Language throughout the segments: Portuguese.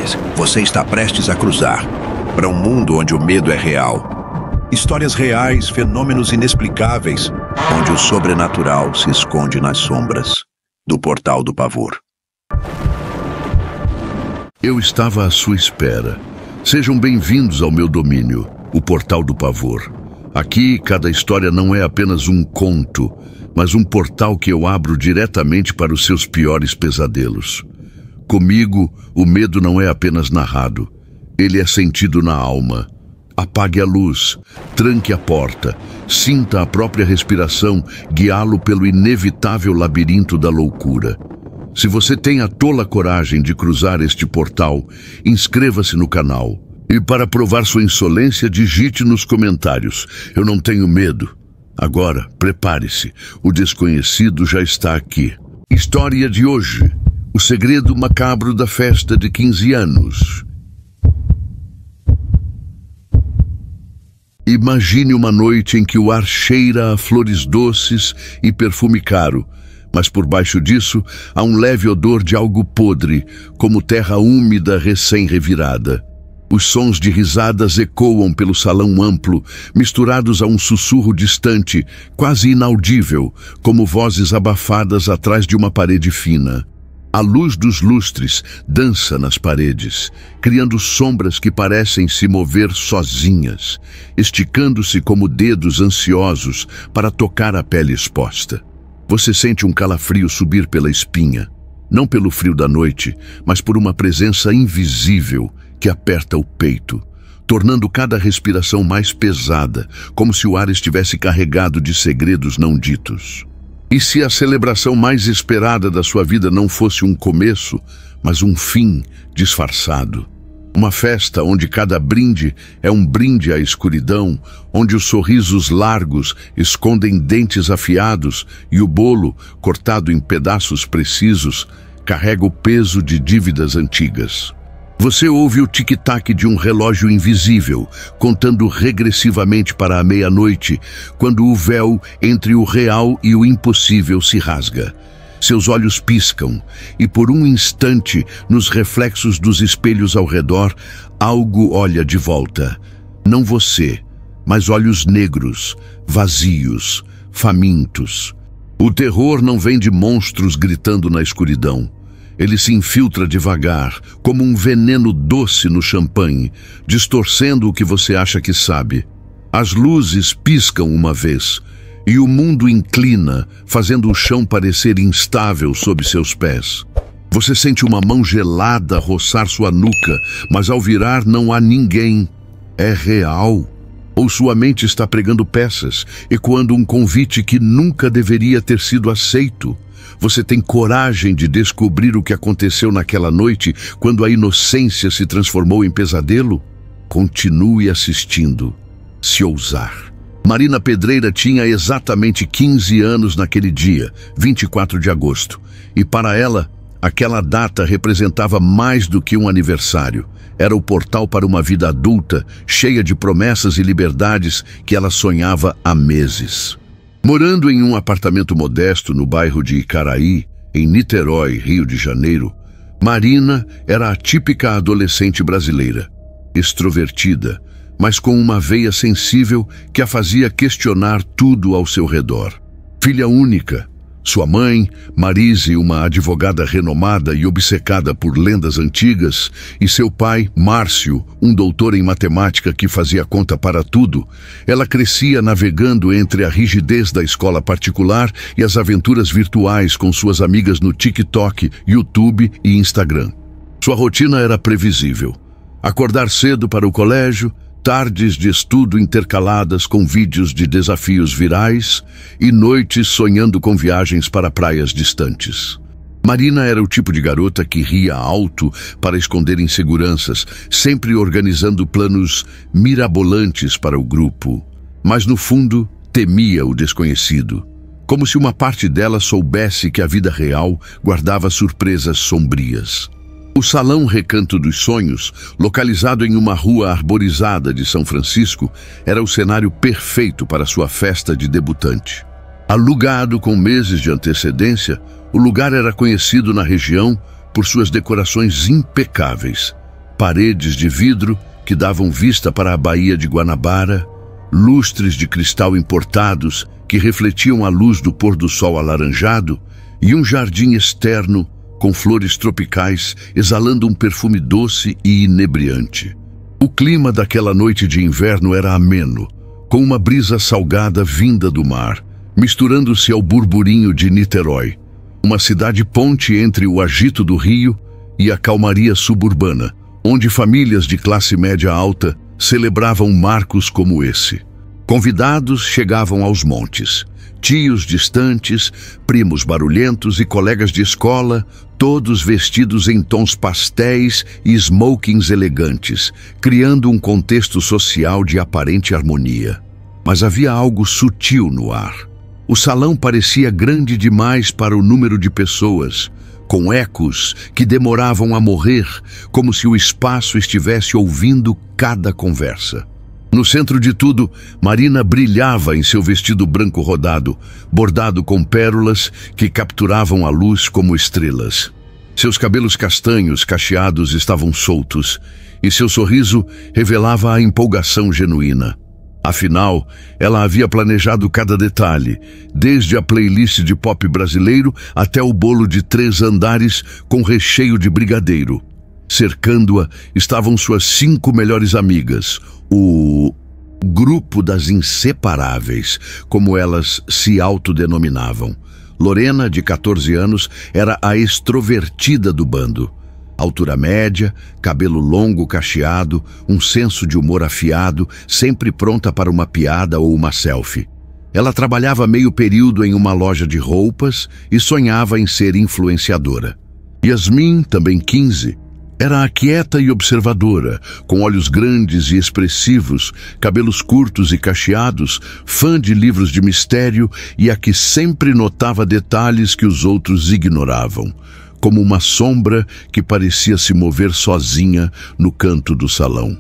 histórias. Você está prestes a cruzar para um mundo onde o medo é real. Histórias reais, fenômenos inexplicáveis, onde o sobrenatural se esconde nas sombras do Portal do Pavor. Eu estava à sua espera. Sejam bem-vindos ao meu domínio, o Portal do Pavor. Aqui, cada história não é apenas um conto, mas um portal que eu abro diretamente para os seus piores pesadelos. Comigo, o medo não é apenas narrado. Ele é sentido na alma. Apague a luz, tranque a porta, sinta a própria respiração guiá-lo pelo inevitável labirinto da loucura. Se você tem a tola coragem de cruzar este portal, inscreva-se no canal. E para provar sua insolência, digite nos comentários: eu não tenho medo. Agora, prepare-se, o desconhecido já está aqui. História de hoje: o segredo macabro da festa de 15 anos. Imagine uma noite em que o ar cheira a flores doces e perfume caro, mas por baixo disso há um leve odor de algo podre, como terra úmida recém-revirada. Os sons de risadas ecoam pelo salão amplo, misturados a um sussurro distante, quase inaudível, como vozes abafadas atrás de uma parede fina. A luz dos lustres dança nas paredes, criando sombras que parecem se mover sozinhas, esticando-se como dedos ansiosos para tocar a pele exposta. Você sente um calafrio subir pela espinha, não pelo frio da noite, mas por uma presença invisível que aperta o peito, tornando cada respiração mais pesada, como se o ar estivesse carregado de segredos não ditos. E se a celebração mais esperada da sua vida não fosse um começo, mas um fim disfarçado? Uma festa onde cada brinde é um brinde à escuridão, onde os sorrisos largos escondem dentes afiados e o bolo, cortado em pedaços precisos, carrega o peso de dívidas antigas. Você ouve o tic-tac de um relógio invisível, contando regressivamente para a meia-noite, quando o véu entre o real e o impossível se rasga. Seus olhos piscam, e por um instante, nos reflexos dos espelhos ao redor, algo olha de volta. Não você, mas olhos negros, vazios, famintos. O terror não vem de monstros gritando na escuridão. Ele se infiltra devagar, como um veneno doce no champanhe, distorcendo o que você acha que sabe. As luzes piscam uma vez, e o mundo inclina, fazendo o chão parecer instável sob seus pés. Você sente uma mão gelada roçar sua nuca, mas ao virar não há ninguém. É real. Ou sua mente está pregando peças, ecoando um convite que nunca deveria ter sido aceito. Você tem coragem de descobrir o que aconteceu naquela noite, quando a inocência se transformou em pesadelo? Continue assistindo, se ousar. Marina Pedreira tinha exatamente 15 anos naquele dia, 24 de agosto. E para ela, aquela data representava mais do que um aniversário. Era o portal para uma vida adulta, cheia de promessas e liberdades que ela sonhava há meses. Morando em um apartamento modesto no bairro de Icaraí, em Niterói, Rio de Janeiro, Marina era a típica adolescente brasileira, extrovertida, mas com uma veia sensível que a fazia questionar tudo ao seu redor. Filha única, sua mãe, Marise, uma advogada renomada e obcecada por lendas antigas, e seu pai, Márcio, um doutor em matemática que fazia conta para tudo, ela crescia navegando entre a rigidez da escola particular e as aventuras virtuais com suas amigas no TikTok, YouTube e Instagram. Sua rotina era previsível. Acordar cedo para o colégio, tardes de estudo intercaladas com vídeos de desafios virais e noites sonhando com viagens para praias distantes. Marina era o tipo de garota que ria alto para esconder inseguranças, sempre organizando planos mirabolantes para o grupo. Mas no fundo, temia o desconhecido, como se uma parte dela soubesse que a vida real guardava surpresas sombrias. O Salão Recanto dos Sonhos, localizado em uma rua arborizada de São Francisco, era o cenário perfeito para sua festa de debutante. Alugado com meses de antecedência, o lugar era conhecido na região por suas decorações impecáveis, paredes de vidro que davam vista para a Baía de Guanabara, lustres de cristal importados que refletiam a luz do pôr do sol alaranjado e um jardim externo com flores tropicais exalando um perfume doce e inebriante. O clima daquela noite de inverno era ameno, com uma brisa salgada vinda do mar, misturando-se ao burburinho de Niterói, uma cidade-ponte entre o agito do rio e a calmaria suburbana, onde famílias de classe média alta celebravam marcos como esse. Convidados chegavam aos montes, tios distantes, primos barulhentos e colegas de escola, todos vestidos em tons pastéis e smokings elegantes, criando um contexto social de aparente harmonia. Mas havia algo sutil no ar. O salão parecia grande demais para o número de pessoas, com ecos que demoravam a morrer, como se o espaço estivesse ouvindo cada conversa. No centro de tudo, Marina brilhava em seu vestido branco rodado, bordado com pérolas que capturavam a luz como estrelas. Seus cabelos castanhos cacheados estavam soltos, e seu sorriso revelava a empolgação genuína. Afinal, ela havia planejado cada detalhe, desde a playlist de pop brasileiro até o bolo de 3 andares com recheio de brigadeiro. Cercando-a estavam suas 5 melhores amigas, o grupo das inseparáveis, como elas se autodenominavam. Lorena, de 14 anos, era a extrovertida do bando. Altura média, cabelo longo cacheado, um senso de humor afiado, sempre pronta para uma piada ou uma selfie. Ela trabalhava meio período em uma loja de roupas e sonhava em ser influenciadora. Yasmin, também 15, era a quieta e observadora, com olhos grandes e expressivos, cabelos curtos e cacheados, fã de livros de mistério e a que sempre notava detalhes que os outros ignoravam, como uma sombra que parecia se mover sozinha no canto do salão.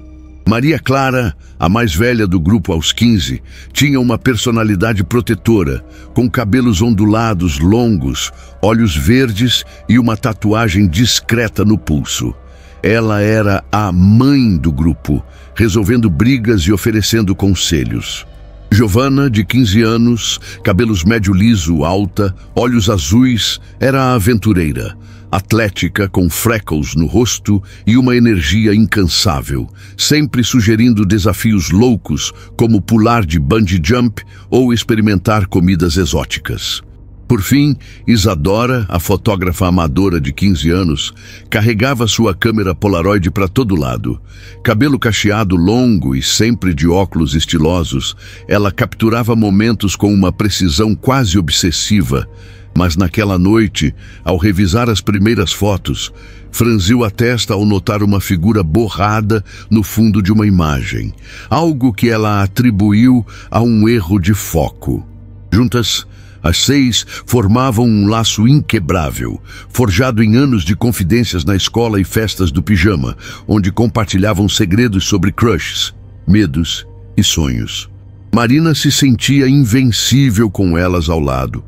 Maria Clara, a mais velha do grupo aos 15, tinha uma personalidade protetora, com cabelos ondulados longos, olhos verdes e uma tatuagem discreta no pulso. Ela era a mãe do grupo, resolvendo brigas e oferecendo conselhos. Giovanna, de 15 anos, cabelos médio liso, alta, olhos azuis, era a aventureira, atlética, com freckles no rosto e uma energia incansável, sempre sugerindo desafios loucos, como pular de bungee jump ou experimentar comidas exóticas. Por fim, Isadora, a fotógrafa amadora de 15 anos, carregava sua câmera Polaroid para todo lado. Cabelo cacheado longo e sempre de óculos estilosos, ela capturava momentos com uma precisão quase obsessiva, mas naquela noite, ao revisar as primeiras fotos, franziu a testa ao notar uma figura borrada no fundo de uma imagem, algo que ela atribuiu a um erro de foco. Juntas, as 6 formavam um laço inquebrável, forjado em anos de confidências na escola e festas do pijama, onde compartilhavam segredos sobre crushes, medos e sonhos. Marina se sentia invencível com elas ao lado,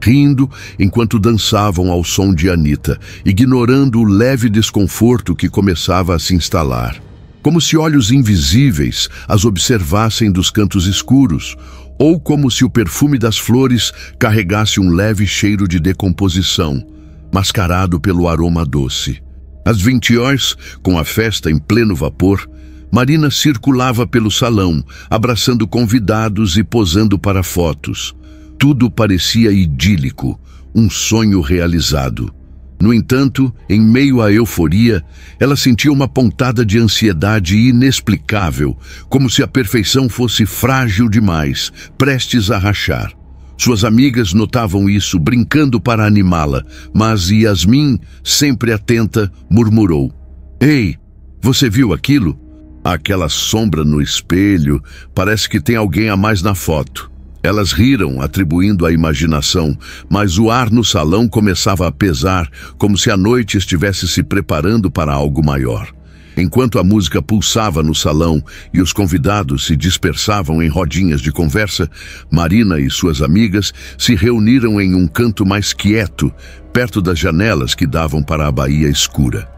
rindo enquanto dançavam ao som de Anitta, ignorando o leve desconforto que começava a se instalar. Como se olhos invisíveis as observassem dos cantos escuros, ou como se o perfume das flores carregasse um leve cheiro de decomposição, mascarado pelo aroma doce. Às 20 horas, com a festa em pleno vapor, Marina circulava pelo salão, abraçando convidados e posando para fotos. Tudo parecia idílico, um sonho realizado. No entanto, em meio à euforia, ela sentia uma pontada de ansiedade inexplicável, como se a perfeição fosse frágil demais, prestes a rachar. Suas amigas notavam isso, brincando para animá-la, mas Yasmin, sempre atenta, murmurou: "Ei, você viu aquilo? Aquela sombra no espelho, parece que tem alguém a mais na foto." Elas riram, atribuindo à imaginação, mas o ar no salão começava a pesar, como se a noite estivesse se preparando para algo maior. Enquanto a música pulsava no salão e os convidados se dispersavam em rodinhas de conversa, Marina e suas amigas se reuniram em um canto mais quieto, perto das janelas que davam para a baía escura.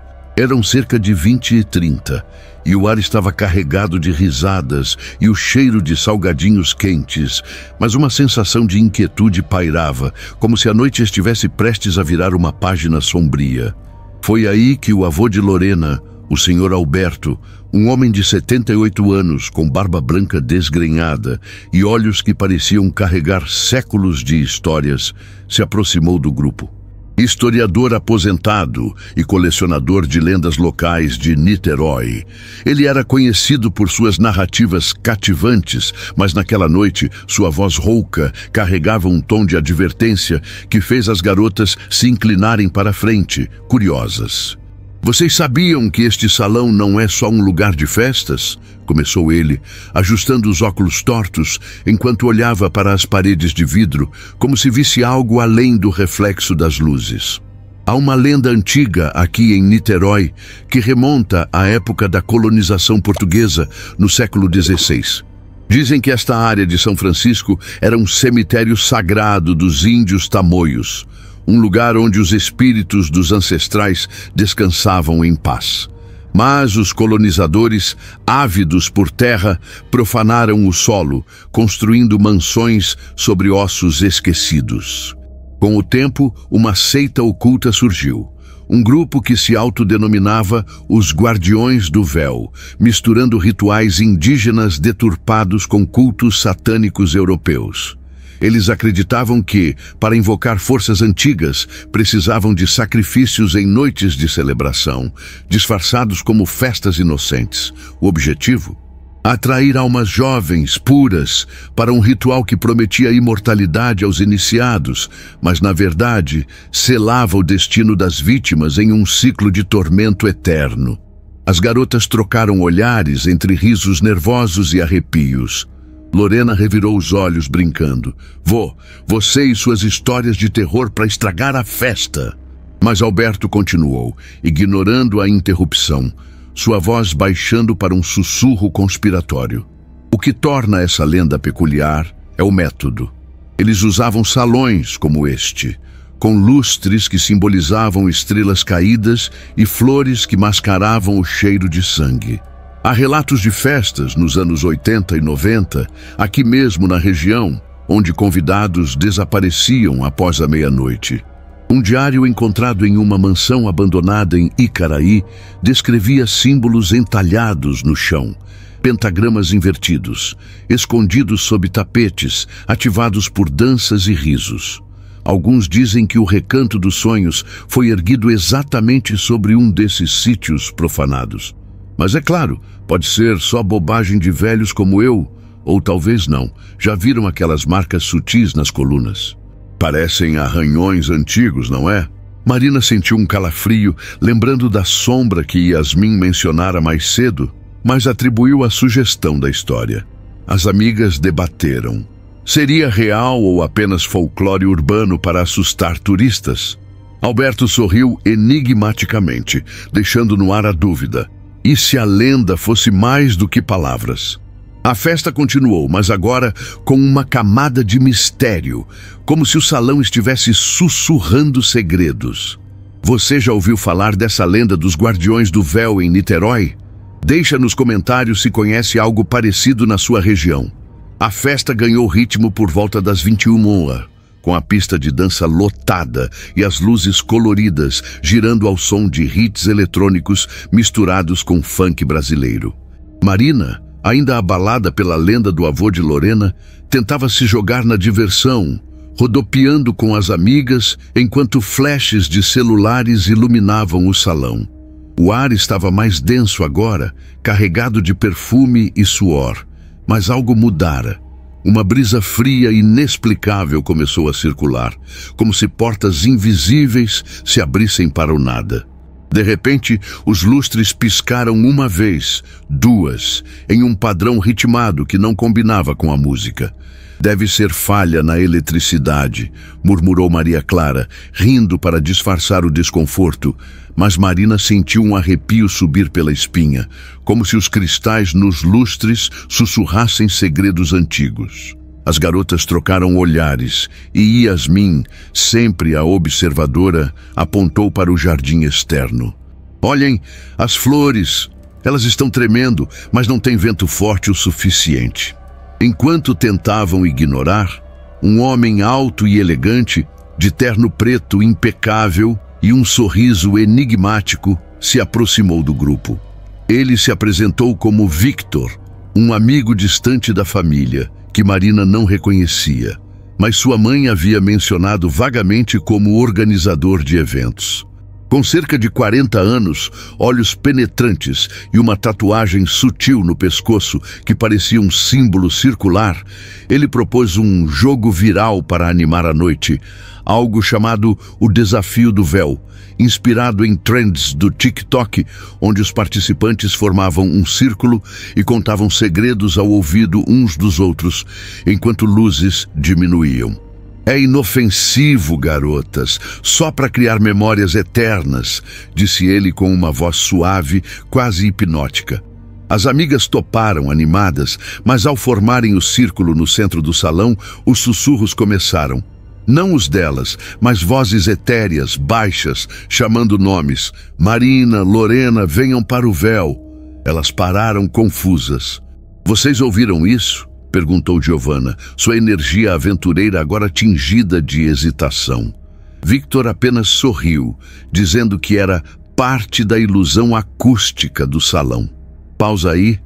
Eram cerca de 20 e 30, e o ar estava carregado de risadas e o cheiro de salgadinhos quentes, mas uma sensação de inquietude pairava, como se a noite estivesse prestes a virar uma página sombria. Foi aí que o avô de Lorena, o Sr. Alberto, um homem de 78 anos, com barba branca desgrenhada e olhos que pareciam carregar séculos de histórias, se aproximou do grupo. Historiador aposentado e colecionador de lendas locais de Niterói, ele era conhecido por suas narrativas cativantes, mas naquela noite sua voz rouca carregava um tom de advertência que fez as garotas se inclinarem para a frente, curiosas. "Vocês sabiam que este salão não é só um lugar de festas?" começou ele, ajustando os óculos tortos, enquanto olhava para as paredes de vidro, como se visse algo além do reflexo das luzes. Há uma lenda antiga aqui em Niterói que remonta à época da colonização portuguesa, no século XVI. Dizem que esta área de São Francisco era um cemitério sagrado dos índios tamoios, um lugar onde os espíritos dos ancestrais descansavam em paz. Mas os colonizadores, ávidos por terra, profanaram o solo, construindo mansões sobre ossos esquecidos. Com o tempo, uma seita oculta surgiu. Um grupo que se autodenominava os Guardiões do Véu, misturando rituais indígenas deturpados com cultos satânicos europeus. Eles acreditavam que, para invocar forças antigas, precisavam de sacrifícios em noites de celebração, disfarçados como festas inocentes. O objetivo? Atrair almas jovens, puras, para um ritual que prometia imortalidade aos iniciados, mas, na verdade, selava o destino das vítimas em um ciclo de tormento eterno. As garotas trocaram olhares entre risos nervosos e arrepios. Lorena revirou os olhos, brincando. "Vô, você e suas histórias de terror para estragar a festa." Mas Alberto continuou, ignorando a interrupção, sua voz baixando para um sussurro conspiratório. "O que torna essa lenda peculiar é o método. Eles usavam salões como este, com lustres que simbolizavam estrelas caídas e flores que mascaravam o cheiro de sangue. Há relatos de festas nos anos 80 e 90, aqui mesmo na região, onde convidados desapareciam após a meia-noite. Um diário encontrado em uma mansão abandonada em Icaraí descrevia símbolos entalhados no chão, pentagramas invertidos, escondidos sob tapetes, ativados por danças e risos. Alguns dizem que o Recanto dos Sonhos foi erguido exatamente sobre um desses sítios profanados. Mas é claro, pode ser só bobagem de velhos como eu, ou talvez não. Já viram aquelas marcas sutis nas colunas? Parecem arranhões antigos, não é? Marina sentiu um calafrio, lembrando da sombra que Yasmin mencionara mais cedo, mas atribuiu a sugestão da história. As amigas debateram. Seria real ou apenas folclore urbano para assustar turistas? Alberto sorriu enigmaticamente, deixando no ar a dúvida. E se a lenda fosse mais do que palavras? A festa continuou, mas agora com uma camada de mistério, como se o salão estivesse sussurrando segredos. Você já ouviu falar dessa lenda dos Guardiões do Véu em Niterói? Deixa nos comentários se conhece algo parecido na sua região. A festa ganhou ritmo por volta das 21h, com a pista de dança lotada e as luzes coloridas girando ao som de hits eletrônicos misturados com funk brasileiro. Marina, ainda abalada pela lenda do avô de Lorena, tentava se jogar na diversão, rodopiando com as amigas enquanto flashes de celulares iluminavam o salão. O ar estava mais denso agora, carregado de perfume e suor, mas algo mudara. Uma brisa fria e inexplicável começou a circular, como se portas invisíveis se abrissem para o nada. De repente, os lustres piscaram uma vez, duas, em um padrão ritmado que não combinava com a música. Deve ser falha na eletricidade, murmurou Maria Clara, rindo para disfarçar o desconforto, mas Marina sentiu um arrepio subir pela espinha, como se os cristais nos lustres sussurrassem segredos antigos. As garotas trocaram olhares e Yasmin, sempre a observadora, apontou para o jardim externo. Olhem, as flores. Elas estão tremendo, mas não tem vento forte o suficiente. Enquanto tentavam ignorar, um homem alto e elegante, de terno preto impecável e um sorriso enigmático, se aproximou do grupo. Ele se apresentou como Victor, um amigo distante da família, que Marina não reconhecia, mas sua mãe havia mencionado vagamente como organizador de eventos. Com cerca de 40 anos, olhos penetrantes e uma tatuagem sutil no pescoço que parecia um símbolo circular, ele propôs um jogo viral para animar a noite, algo chamado o Desafio do Véu, inspirado em trends do TikTok, onde os participantes formavam um círculo e contavam segredos ao ouvido uns dos outros, enquanto luzes diminuíam. É inofensivo, garotas, só para criar memórias eternas, disse ele com uma voz suave, quase hipnótica. As amigas toparam, animadas, mas ao formarem o círculo no centro do salão, os sussurros começaram. Não os delas, mas vozes etéreas, baixas, chamando nomes. Marina, Lorena, venham para o véu. Elas pararam confusas. Vocês ouviram isso? Perguntou Giovanna, sua energia aventureira agora tingida de hesitação. Victor apenas sorriu, dizendo que era parte da ilusão acústica do salão. Pausa aí.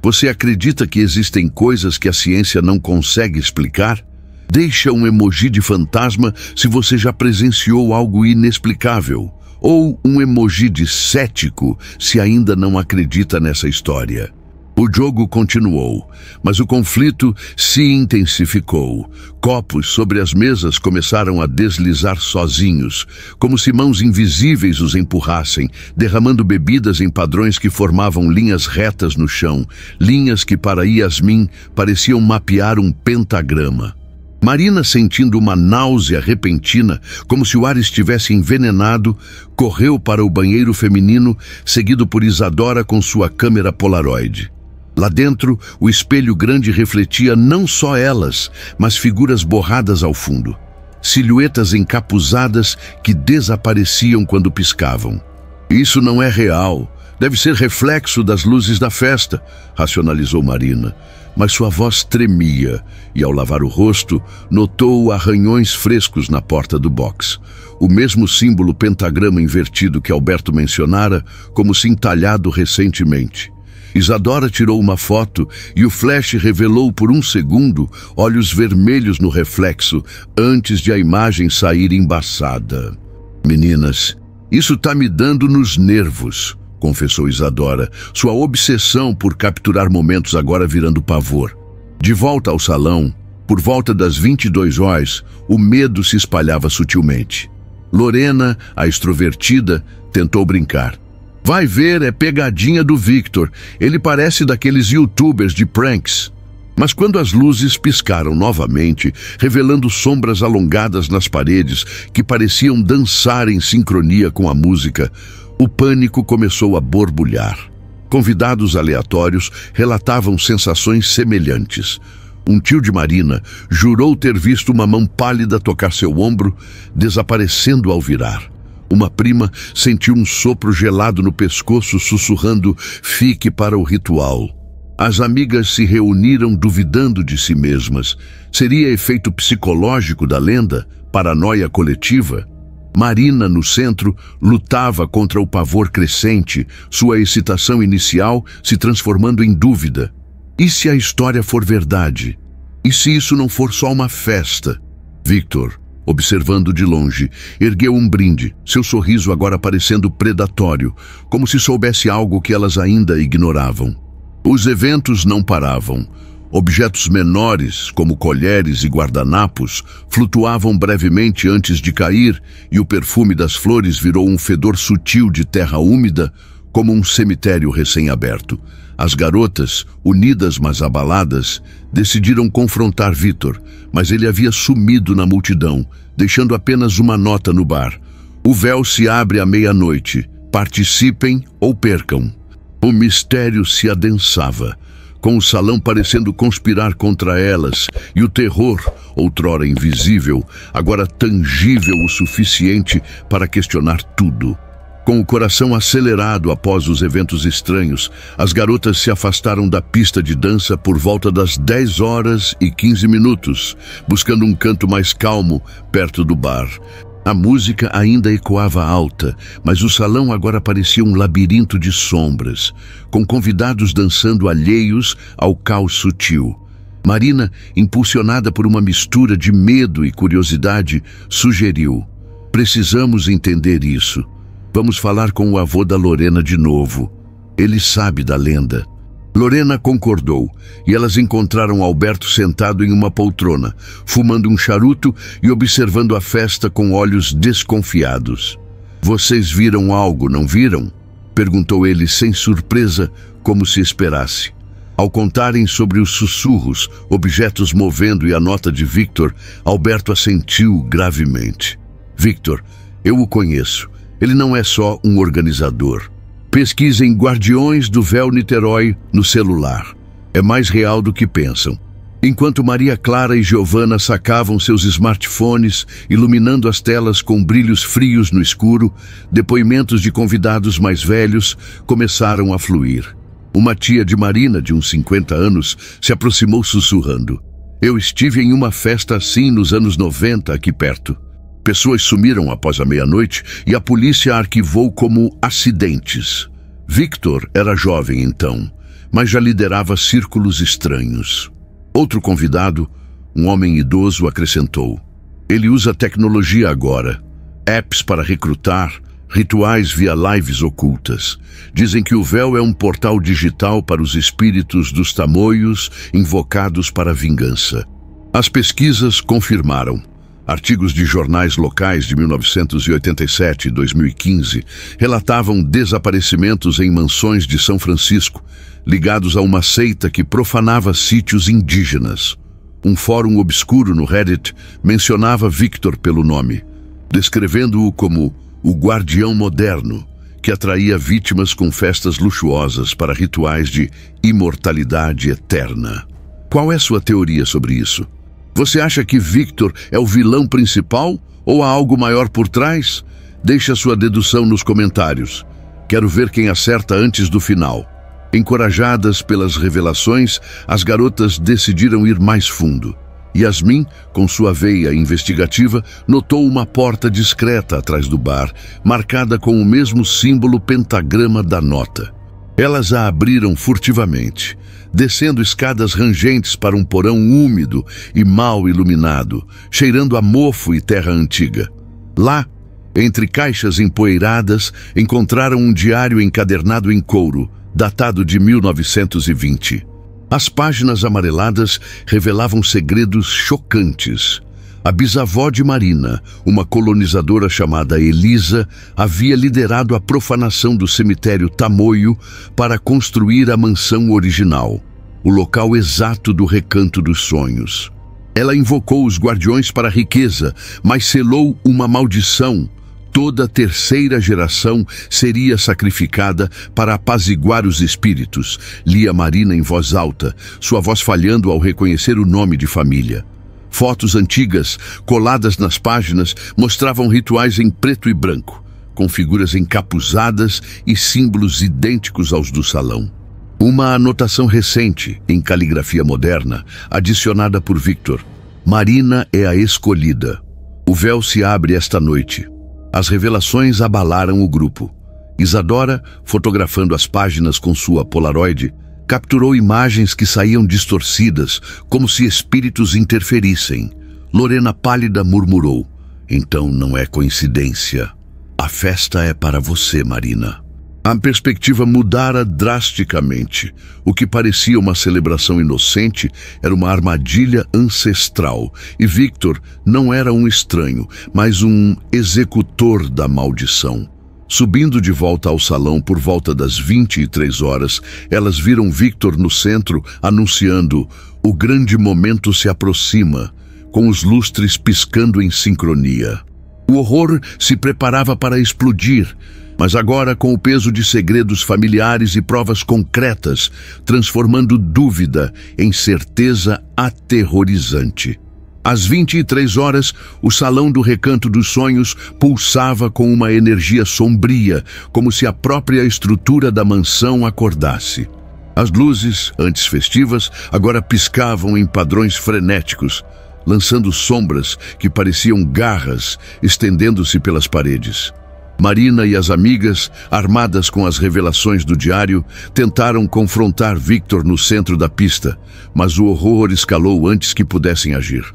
Você acredita que existem coisas que a ciência não consegue explicar? Deixa um emoji de fantasma se você já presenciou algo inexplicável. Ou um emoji de cético se ainda não acredita nessa história. O jogo continuou, mas o conflito se intensificou. Copos sobre as mesas começaram a deslizar sozinhos, como se mãos invisíveis os empurrassem, derramando bebidas em padrões que formavam linhas retas no chão, linhas que para Yasmin pareciam mapear um pentagrama. Marina, sentindo uma náusea repentina, como se o ar estivesse envenenado, correu para o banheiro feminino, seguido por Isadora com sua câmera Polaroid. Lá dentro, o espelho grande refletia não só elas, mas figuras borradas ao fundo. Silhuetas encapuzadas que desapareciam quando piscavam. Isso não é real. Deve ser reflexo das luzes da festa, racionalizou Marina. Mas sua voz tremia e, ao lavar o rosto, notou arranhões frescos na porta do box. O mesmo símbolo pentagrama invertido que Alberto mencionara, como se entalhado recentemente. Isadora tirou uma foto e o flash revelou por um segundo olhos vermelhos no reflexo antes de a imagem sair embaçada. Meninas, isso tá me dando nos nervos, confessou Isadora, sua obsessão por capturar momentos agora virando pavor. De volta ao salão, por volta das 22 horas, o medo se espalhava sutilmente. Lorena, a extrovertida, tentou brincar. Vai ver, é pegadinha do Victor. Ele parece daqueles youtubers de pranks. Mas quando as luzes piscaram novamente, revelando sombras alongadas nas paredes que pareciam dançar em sincronia com a música, o pânico começou a borbulhar. Convidados aleatórios relatavam sensações semelhantes. Um tio de Marina jurou ter visto uma mão pálida tocar seu ombro, desaparecendo ao virar. Uma prima sentiu um sopro gelado no pescoço, sussurrando: "Fique para o ritual." As amigas se reuniram duvidando de si mesmas. Seria efeito psicológico da lenda? Paranoia coletiva? Marina, no centro, lutava contra o pavor crescente, sua excitação inicial se transformando em dúvida. E se a história for verdade? E se isso não for só uma festa? Victor, observando de longe, ergueu um brinde, seu sorriso agora parecendo predatório, como se soubesse algo que elas ainda ignoravam. Os eventos não paravam. Objetos menores, como colheres e guardanapos, flutuavam brevemente antes de cair, e o perfume das flores virou um fedor sutil de terra úmida, como um cemitério recém-aberto. As garotas, unidas mas abaladas, decidiram confrontar Victor, mas ele havia sumido na multidão, deixando apenas uma nota no bar. O véu se abre à meia-noite. Participem ou percam. O mistério se adensava, com o salão parecendo conspirar contra elas, e o terror, outrora invisível, agora tangível o suficiente para questionar tudo. Com o coração acelerado após os eventos estranhos, as garotas se afastaram da pista de dança por volta das 10h15, buscando um canto mais calmo perto do bar. A música ainda ecoava alta, mas o salão agora parecia um labirinto de sombras, com convidados dançando alheios ao caos sutil. Marina, impulsionada por uma mistura de medo e curiosidade, sugeriu: "Precisamos entender isso. Vamos falar com o avô da Lorena de novo. Ele sabe da lenda." Lorena concordou, e elas encontraram Alberto sentado em uma poltrona, fumando um charuto e observando a festa com olhos desconfiados. "Vocês viram algo, não viram?" perguntou ele sem surpresa, como se esperasse. Ao contarem sobre os sussurros, objetos movendo e a nota de Victor, Alberto assentiu gravemente. "Victor, eu o conheço. Ele não é só um organizador. Pesquisem Guardiões do Véu Niterói no celular. É mais real do que pensam." Enquanto Maria Clara e Giovanna sacavam seus smartphones, iluminando as telas com brilhos frios no escuro, depoimentos de convidados mais velhos começaram a fluir. Uma tia de Marina, de uns 50 anos, se aproximou sussurrando: "Eu estive em uma festa assim nos anos 90 aqui perto. Pessoas sumiram após a meia-noite e a polícia arquivou como acidentes. Victor era jovem então, mas já liderava círculos estranhos." Outro convidado, um homem idoso, acrescentou: "Ele usa tecnologia agora, apps para recrutar, rituais via lives ocultas. Dizem que o véu é um portal digital para os espíritos dos tamoios invocados para a vingança." As pesquisas confirmaram. Artigos de jornais locais de 1987 e 2015 relatavam desaparecimentos em mansões de São Francisco, ligados a uma seita que profanava sítios indígenas. Um fórum obscuro no Reddit mencionava Victor pelo nome, descrevendo-o como o guardião moderno, que atraía vítimas com festas luxuosas para rituais de imortalidade eterna. Qual é sua teoria sobre isso? Você acha que Victor é o vilão principal ou há algo maior por trás? Deixe a sua dedução nos comentários. Quero ver quem acerta antes do final. Encorajadas pelas revelações, as garotas decidiram ir mais fundo. Yasmin, com sua veia investigativa, notou uma porta discreta atrás do bar, marcada com o mesmo símbolo pentagrama da nota. Elas a abriram furtivamente, descendo escadas rangentes para um porão úmido e mal iluminado, cheirando a mofo e terra antiga. Lá, entre caixas empoeiradas, encontraram um diário encadernado em couro, datado de 1920. As páginas amareladas revelavam segredos chocantes. A bisavó de Marina, uma colonizadora chamada Elisa, havia liderado a profanação do cemitério Tamoio para construir a mansão original, o local exato do Recanto dos Sonhos. Ela invocou os guardiões para a riqueza, mas selou uma maldição. Toda a terceira geração seria sacrificada para apaziguar os espíritos, lia Marina em voz alta, sua voz falhando ao reconhecer o nome de família. Fotos antigas, coladas nas páginas, mostravam rituais em preto e branco, com figuras encapuzadas e símbolos idênticos aos do salão. Uma anotação recente, em caligrafia moderna, adicionada por Victor: "Marina é a escolhida. O véu se abre esta noite." As revelações abalaram o grupo. Isadora, fotografando as páginas com sua Polaroid, capturou imagens que saíam distorcidas, como se espíritos interferissem. Lorena, pálida, murmurou: "Então não é coincidência. A festa é para você, Marina." A perspectiva mudara drasticamente. O que parecia uma celebração inocente era uma armadilha ancestral, e Victor não era um estranho, mas um executor da maldição. Subindo de volta ao salão por volta das 23h, elas viram Victor no centro anunciando: "O grande momento se aproxima", com os lustres piscando em sincronia. O horror se preparava para explodir, mas agora com o peso de segredos familiares e provas concretas, transformando dúvida em certeza aterrorizante. Às 23 horas, o salão do Recanto dos Sonhos pulsava com uma energia sombria, como se a própria estrutura da mansão acordasse. As luzes, antes festivas, agora piscavam em padrões frenéticos, lançando sombras que pareciam garras estendendo-se pelas paredes. Marina e as amigas, armadas com as revelações do diário, tentaram confrontar Victor no centro da pista, mas o horror escalou antes que pudessem agir.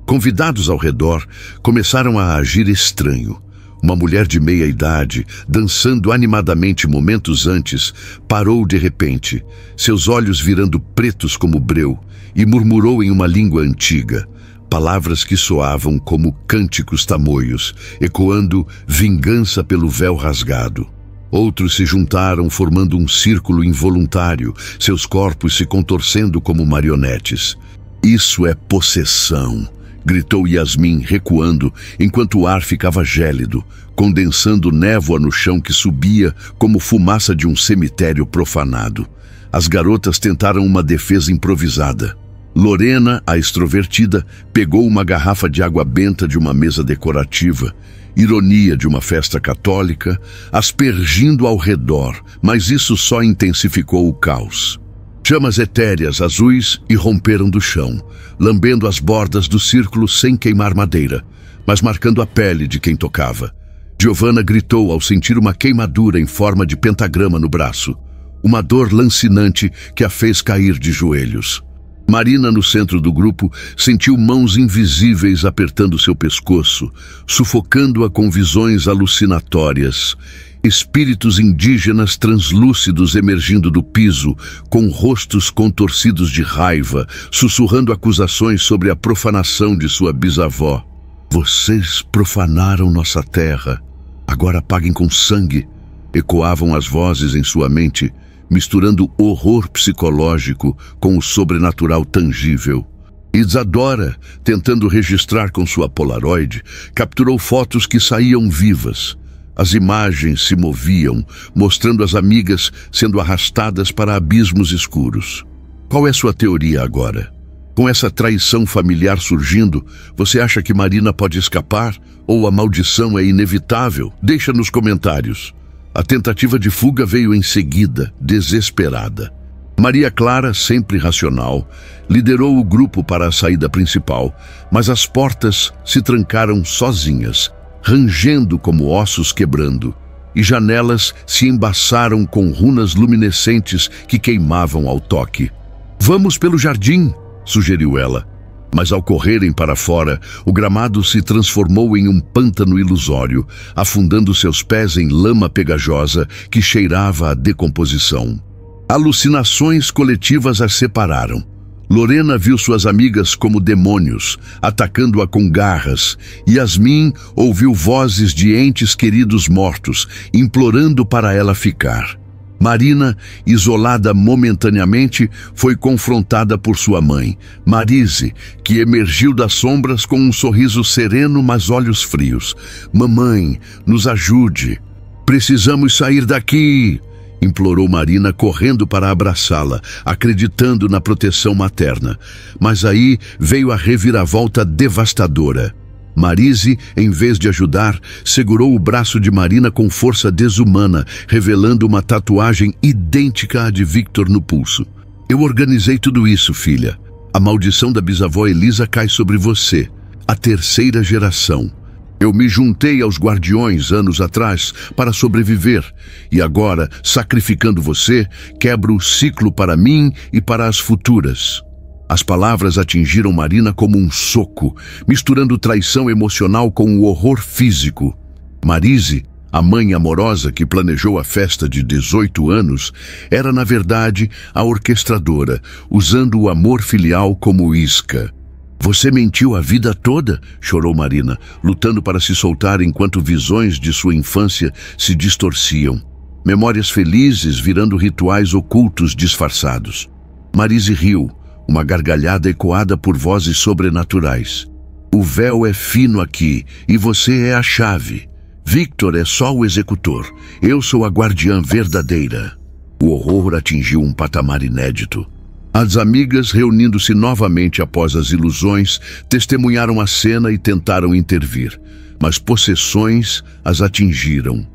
Convidados ao redor, começaram a agir estranho. Uma mulher de meia idade, dançando animadamente momentos antes, parou de repente, seus olhos virando pretos como breu, e murmurou em uma língua antiga, palavras que soavam como cânticos tamoios, ecoando vingança pelo véu rasgado. Outros se juntaram formando um círculo involuntário, seus corpos se contorcendo como marionetes. "Isso é possessão", gritou Yasmin, recuando, enquanto o ar ficava gélido, condensando névoa no chão que subia como fumaça de um cemitério profanado. As garotas tentaram uma defesa improvisada. Lorena, a extrovertida, pegou uma garrafa de água benta de uma mesa decorativa, ironia de uma festa católica, aspergindo ao redor, mas isso só intensificou o caos. Chamas etéreas azuis irromperam do chão, lambendo as bordas do círculo sem queimar madeira, mas marcando a pele de quem tocava. Giovanna gritou ao sentir uma queimadura em forma de pentagrama no braço, uma dor lancinante que a fez cair de joelhos. Marina, no centro do grupo, sentiu mãos invisíveis apertando seu pescoço, sufocando-a com visões alucinatórias. Espíritos indígenas translúcidos emergindo do piso, com rostos contorcidos de raiva, sussurrando acusações sobre a profanação de sua bisavó. "Vocês profanaram nossa terra. Agora paguem com sangue", ecoavam as vozes em sua mente, misturando horror psicológico com o sobrenatural tangível. Isadora, tentando registrar com sua Polaroid, capturou fotos que saíam vivas. As imagens se moviam, mostrando as amigas sendo arrastadas para abismos escuros. Qual é sua teoria agora? Com essa traição familiar surgindo, você acha que Marina pode escapar? Ou a maldição é inevitável? Deixa nos comentários. A tentativa de fuga veio em seguida, desesperada. Maria Clara, sempre racional, liderou o grupo para a saída principal, mas as portas se trancaram sozinhas, rangendo como ossos quebrando, e janelas se embaçaram com runas luminescentes que queimavam ao toque. "Vamos pelo jardim", sugeriu ela. Mas ao correrem para fora, o gramado se transformou em um pântano ilusório, afundando seus pés em lama pegajosa que cheirava a decomposição. Alucinações coletivas as separaram. Lorena viu suas amigas como demônios, atacando-a com garras. Yasmin ouviu vozes de entes queridos mortos, implorando para ela ficar. Marina, isolada momentaneamente, foi confrontada por sua mãe, Marise, que emergiu das sombras com um sorriso sereno, mas olhos frios. "Mamãe, nos ajude. Precisamos sair daqui", implorou Marina, correndo para abraçá-la, acreditando na proteção materna. Mas aí veio a reviravolta devastadora. Marise, em vez de ajudar, segurou o braço de Marina com força desumana, revelando uma tatuagem idêntica à de Victor no pulso. "Eu organizei tudo isso, filha. A maldição da bisavó Elisa cai sobre você, a terceira geração. Eu me juntei aos guardiões anos atrás para sobreviver, e agora, sacrificando você, quebro o ciclo para mim e para as futuras." As palavras atingiram Marina como um soco, misturando traição emocional com o horror físico. Marise, a mãe amorosa que planejou a festa de 18 anos, era, na verdade, a orquestradora, usando o amor filial como isca. "Você mentiu a vida toda?", chorou Marina, lutando para se soltar enquanto visões de sua infância se distorciam. Memórias felizes virando rituais ocultos disfarçados. Marise riu, uma gargalhada ecoada por vozes sobrenaturais. "O véu é fino aqui, e você é a chave. Victor é só o executor. Eu sou a guardiã verdadeira." O horror atingiu um patamar inédito. As amigas, reunindo-se novamente após as ilusões, testemunharam a cena e tentaram intervir, mas possessões as atingiram.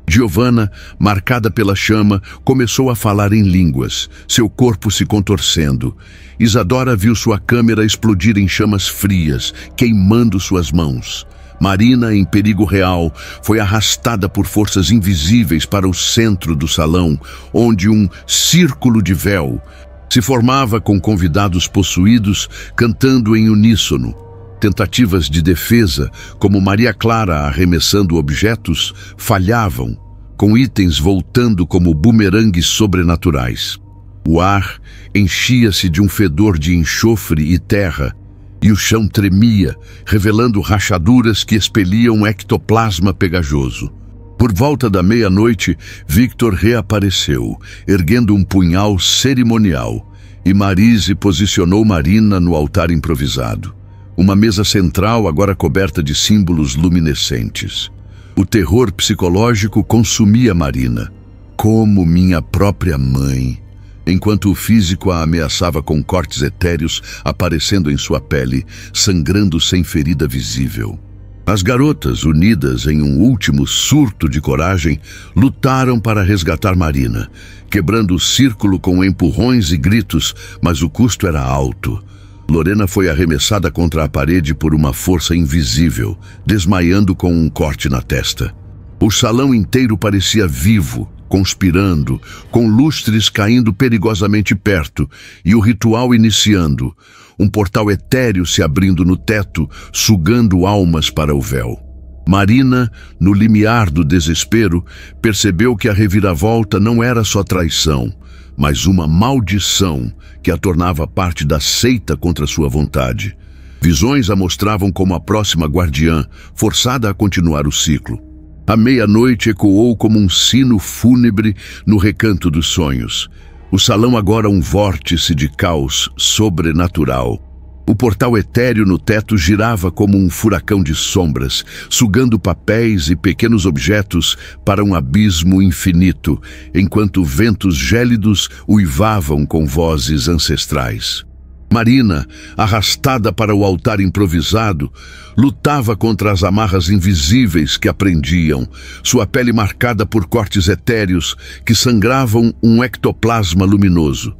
Giovanna, marcada pela chama, começou a falar em línguas, seu corpo se contorcendo. Isadora viu sua câmera explodir em chamas frias, queimando suas mãos. Marina, em perigo real, foi arrastada por forças invisíveis para o centro do salão, onde um círculo de véu se formava com convidados possuídos cantando em uníssono. Tentativas de defesa, como Maria Clara arremessando objetos, falhavam, com itens voltando como bumerangues sobrenaturais. O ar enchia-se de um fedor de enxofre e terra, e o chão tremia, revelando rachaduras que expeliam ectoplasma pegajoso. Por volta da meia-noite, Victor reapareceu, erguendo um punhal cerimonial, e Marise posicionou Marina no altar improvisado. Uma mesa central agora coberta de símbolos luminescentes. O terror psicológico consumia Marina, como minha própria mãe, enquanto o físico a ameaçava com cortes etéreos aparecendo em sua pele, sangrando sem ferida visível. As garotas, unidas em um último surto de coragem, lutaram para resgatar Marina, quebrando o círculo com empurrões e gritos, mas o custo era alto. Lorena foi arremessada contra a parede por uma força invisível, desmaiando com um corte na testa. O salão inteiro parecia vivo, conspirando, com lustres caindo perigosamente perto, e o ritual iniciando. Um portal etéreo se abrindo no teto, sugando almas para o véu. Marina, no limiar do desespero, percebeu que a reviravolta não era só traição, mas uma maldição que a tornava parte da seita contra sua vontade. Visões a mostravam como a próxima guardiã, forçada a continuar o ciclo. A meia-noite ecoou como um sino fúnebre no recanto dos sonhos. O salão agora um vórtice de caos sobrenatural. O portal etéreo no teto girava como um furacão de sombras, sugando papéis e pequenos objetos para um abismo infinito, enquanto ventos gélidos uivavam com vozes ancestrais. Marina, arrastada para o altar improvisado, lutava contra as amarras invisíveis que a prendiam, sua pele marcada por cortes etéreos que sangravam um ectoplasma luminoso.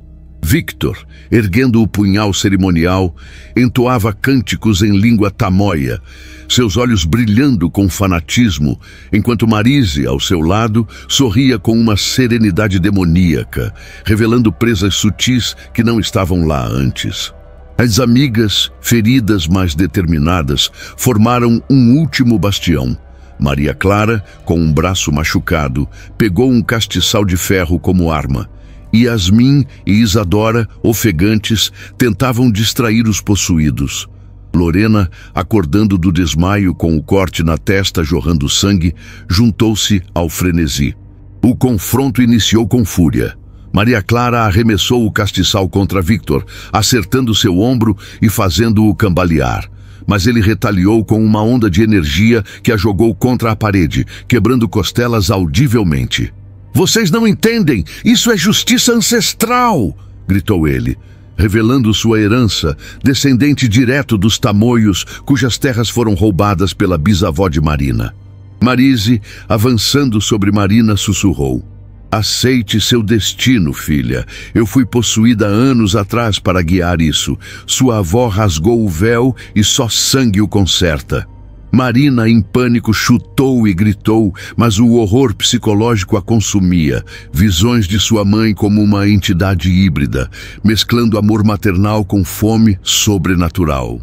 Victor, erguendo o punhal cerimonial, entoava cânticos em língua tamoia, seus olhos brilhando com fanatismo, enquanto Marise, ao seu lado, sorria com uma serenidade demoníaca, revelando presas sutis que não estavam lá antes. As amigas, feridas mas determinadas, formaram um último bastião. Maria Clara, com um braço machucado, pegou um castiçal de ferro como arma. Yasmin e Isadora, ofegantes, tentavam distrair os possuídos. Lorena, acordando do desmaio com o corte na testa jorrando sangue, juntou-se ao frenesi. O confronto iniciou com fúria. Maria Clara arremessou o castiçal contra Victor, acertando seu ombro e fazendo-o cambalear. Mas ele retaliou com uma onda de energia que a jogou contra a parede, quebrando costelas audivelmente. "Vocês não entendem! Isso é justiça ancestral!" gritou ele, revelando sua herança, descendente direto dos tamoios, cujas terras foram roubadas pela bisavó de Marina. Marise, avançando sobre Marina, sussurrou: "Aceite seu destino, filha. Eu fui possuída anos atrás para guiar isso. Sua avó rasgou o véu e só sangue o conserta." Marina, em pânico, chutou e gritou, mas o horror psicológico a consumia. Visões de sua mãe como uma entidade híbrida, mesclando amor maternal com fome sobrenatural.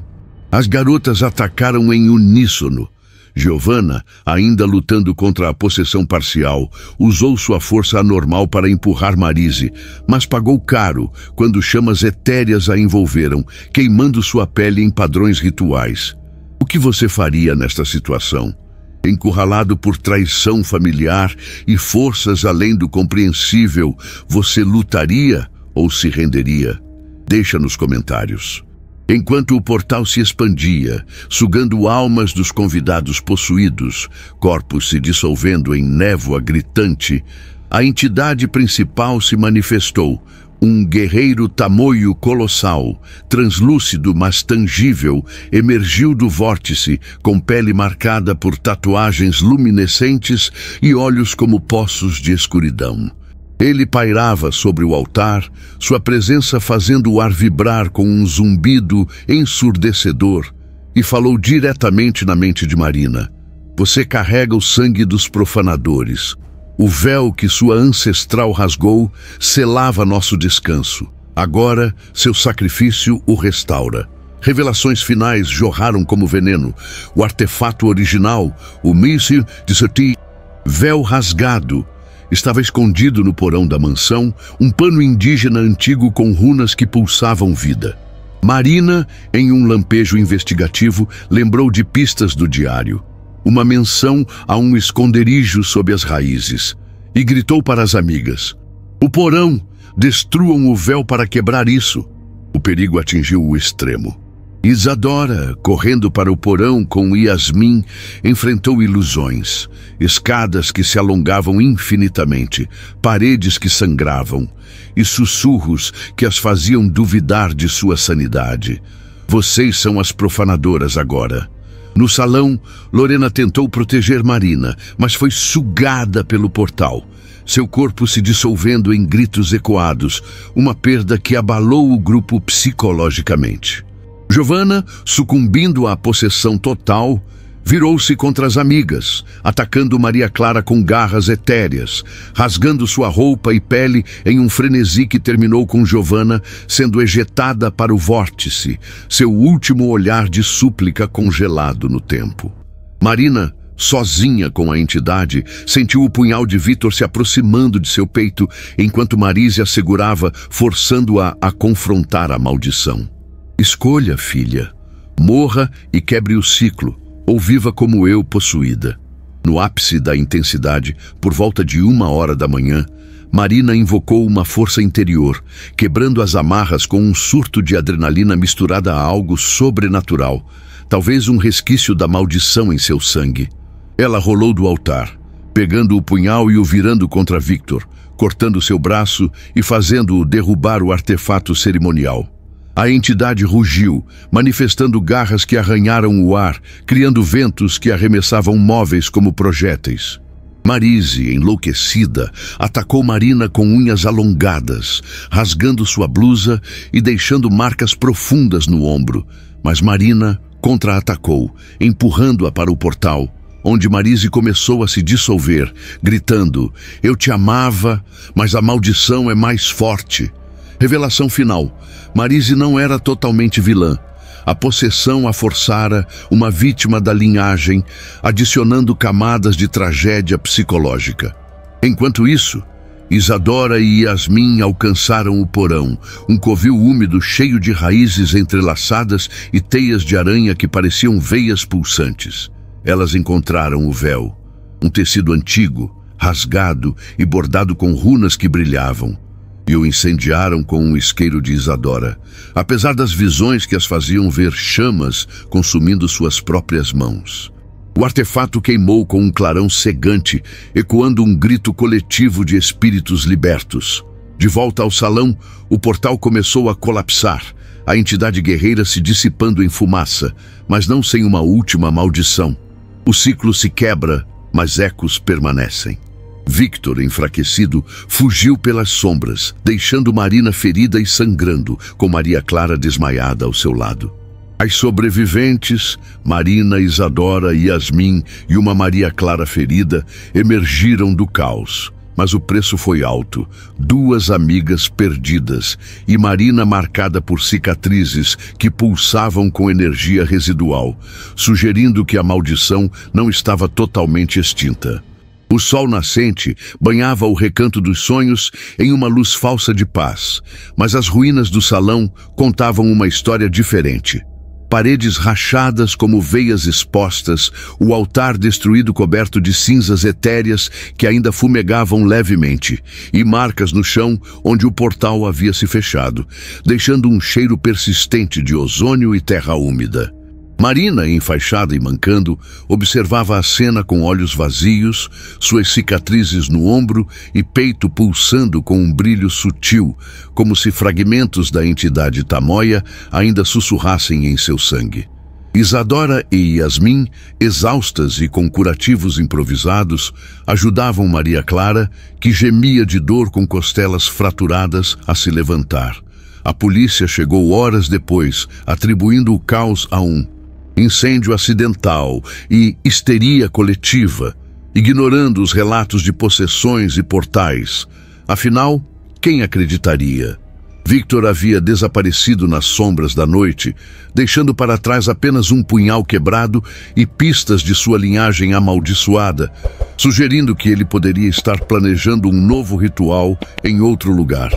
As garotas atacaram em uníssono. Giovanna, ainda lutando contra a possessão parcial, usou sua força anormal para empurrar Marise, mas pagou caro quando chamas etéreas a envolveram, queimando sua pele em padrões rituais. O que você faria nesta situação? Encurralado por traição familiar e forças além do compreensível, você lutaria ou se renderia? Deixa nos comentários. Enquanto o portal se expandia, sugando almas dos convidados possuídos, corpos se dissolvendo em névoa gritante, a entidade principal se manifestou. Um guerreiro tamoio colossal, translúcido mas tangível, emergiu do vórtice, com pele marcada por tatuagens luminescentes e olhos como poços de escuridão. Ele pairava sobre o altar, sua presença fazendo o ar vibrar com um zumbido ensurdecedor, e falou diretamente na mente de Marina. Você carrega o sangue dos profanadores. O véu que sua ancestral rasgou selava nosso descanso. Agora, seu sacrifício o restaura. Revelações finais jorraram como veneno. O artefato original, o míssil de Seti, véu rasgado, estava escondido no porão da mansão, um pano indígena antigo com runas que pulsavam vida. Marina, em um lampejo investigativo, lembrou de pistas do diário. Uma menção a um esconderijo sob as raízes, e gritou para as amigas: "O porão! Destruam o véu para quebrar isso!" O perigo atingiu o extremo. Isadora, correndo para o porão com Yasmin, enfrentou ilusões, escadas que se alongavam infinitamente, paredes que sangravam, e sussurros que as faziam duvidar de sua sanidade. Vocês são as profanadoras agora. No salão, Lorena tentou proteger Marina, mas foi sugada pelo portal. Seu corpo se dissolvendo em gritos ecoados, uma perda que abalou o grupo psicologicamente. Giovanna, sucumbindo à possessão total, virou-se contra as amigas, atacando Maria Clara com garras etéreas, rasgando sua roupa e pele em um frenesi que terminou com Giovanna sendo ejetada para o vórtice, seu último olhar de súplica congelado no tempo. Marina, sozinha com a entidade, sentiu o punhal de Vitor se aproximando de seu peito, enquanto Marise a segurava, forçando-a a confrontar a maldição. Escolha, filha. Morra e quebre o ciclo, ou viva como eu, possuída. No ápice da intensidade, por volta de 1h da manhã, Marina invocou uma força interior, quebrando as amarras com um surto de adrenalina misturada a algo sobrenatural, talvez um resquício da maldição em seu sangue. Ela rolou do altar, pegando o punhal e o virando contra Victor, cortando seu braço e fazendo-o derrubar o artefato cerimonial. A entidade rugiu, manifestando garras que arranharam o ar, criando ventos que arremessavam móveis como projéteis. Marise, enlouquecida, atacou Marina com unhas alongadas, rasgando sua blusa e deixando marcas profundas no ombro. Mas Marina contra-atacou, empurrando-a para o portal, onde Marise começou a se dissolver, gritando: "Eu te amava, mas a maldição é mais forte." Revelação final: Marise não era totalmente vilã. A possessão a forçara, uma vítima da linhagem, adicionando camadas de tragédia psicológica. Enquanto isso, Isadora e Yasmin alcançaram o porão, um covil úmido cheio de raízes entrelaçadas e teias de aranha que pareciam veias pulsantes. Elas encontraram o véu, um tecido antigo, rasgado e bordado com runas que brilhavam, e o incendiaram com um isqueiro de Isadora, apesar das visões que as faziam ver chamas consumindo suas próprias mãos. O artefato queimou com um clarão cegante, ecoando um grito coletivo de espíritos libertos. De volta ao salão, o portal começou a colapsar, a entidade guerreira se dissipando em fumaça, mas não sem uma última maldição. O ciclo se quebra, mas ecos permanecem. Victor, enfraquecido, fugiu pelas sombras, deixando Marina ferida e sangrando, com Maria Clara desmaiada ao seu lado. As sobreviventes, Marina, Isadora, Yasmin e uma Maria Clara ferida, emergiram do caos. Mas o preço foi alto. 2 amigas perdidas e Marina marcada por cicatrizes que pulsavam com energia residual, sugerindo que a maldição não estava totalmente extinta. O sol nascente banhava o recanto dos sonhos em uma luz falsa de paz, mas as ruínas do salão contavam uma história diferente. Paredes rachadas como veias expostas, o altar destruído coberto de cinzas etéreas que ainda fumegavam levemente, e marcas no chão onde o portal havia se fechado, deixando um cheiro persistente de ozônio e terra úmida. Marina, enfaixada e mancando, observava a cena com olhos vazios, suas cicatrizes no ombro e peito pulsando com um brilho sutil, como se fragmentos da entidade tamoia ainda sussurrassem em seu sangue. Isadora e Yasmin, exaustas e com curativos improvisados, ajudavam Maria Clara, que gemia de dor com costelas fraturadas, a se levantar. A polícia chegou horas depois, atribuindo o caos a um incêndio acidental e histeria coletiva, ignorando os relatos de possessões e portais. Afinal, quem acreditaria? Victor havia desaparecido nas sombras da noite, deixando para trás apenas um punhal quebrado e pistas de sua linhagem amaldiçoada, sugerindo que ele poderia estar planejando um novo ritual em outro lugar.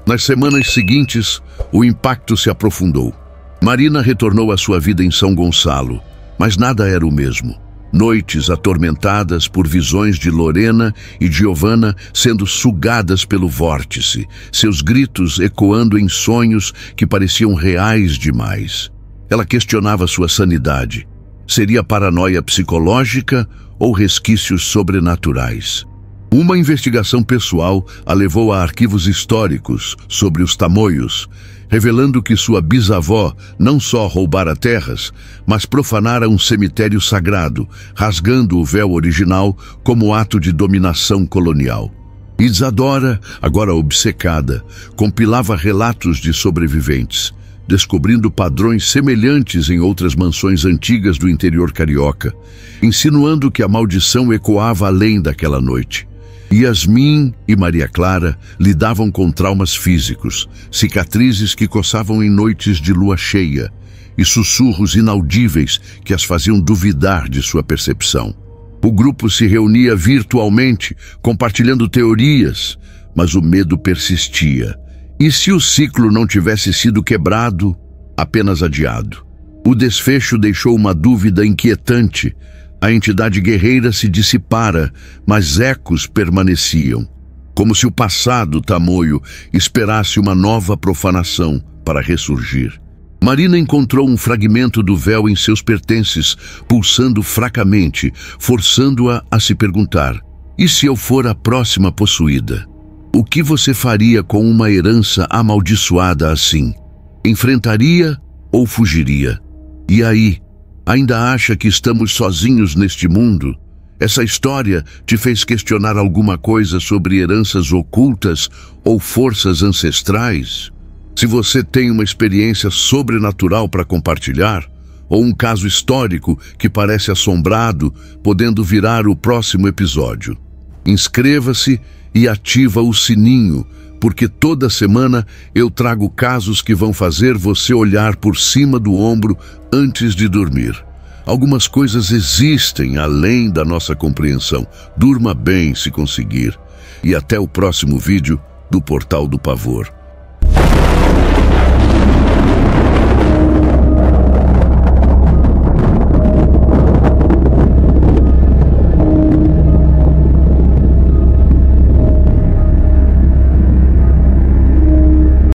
Nas semanas seguintes, o impacto se aprofundou. Marina retornou à sua vida em São Gonçalo, mas nada era o mesmo. Noites atormentadas por visões de Lorena e Giovanna sendo sugadas pelo vórtice, seus gritos ecoando em sonhos que pareciam reais demais. Ela questionava sua sanidade. Seria paranoia psicológica ou resquícios sobrenaturais? Uma investigação pessoal a levou a arquivos históricos sobre os tamoios, revelando que sua bisavó não só roubara terras, mas profanara um cemitério sagrado, rasgando o véu original como ato de dominação colonial. Isadora, agora obcecada, compilava relatos de sobreviventes, descobrindo padrões semelhantes em outras mansões antigas do interior carioca, insinuando que a maldição ecoava além daquela noite. Yasmin e Maria Clara lidavam com traumas físicos, cicatrizes que coçavam em noites de lua cheia e sussurros inaudíveis que as faziam duvidar de sua percepção. O grupo se reunia virtualmente, compartilhando teorias, mas o medo persistia. E se o ciclo não tivesse sido quebrado, apenas adiado? O desfecho deixou uma dúvida inquietante. A entidade guerreira se dissipara, mas ecos permaneciam, como se o passado tamoio esperasse uma nova profanação para ressurgir. Marina encontrou um fragmento do véu em seus pertences, pulsando fracamente, forçando-a a se perguntar: e se eu for a próxima possuída? O que você faria com uma herança amaldiçoada assim? Enfrentaria ou fugiria? E aí? Ainda acha que estamos sozinhos neste mundo? Essa história te fez questionar alguma coisa sobre heranças ocultas ou forças ancestrais? Se você tem uma experiência sobrenatural para compartilhar, ou um caso histórico que parece assombrado, podendo virar o próximo episódio, inscreva-se e ativa o sininho, porque toda semana eu trago casos que vão fazer você olhar por cima do ombro antes de dormir. Algumas coisas existem além da nossa compreensão. Durma bem se conseguir. E até o próximo vídeo do Portal do Pavor.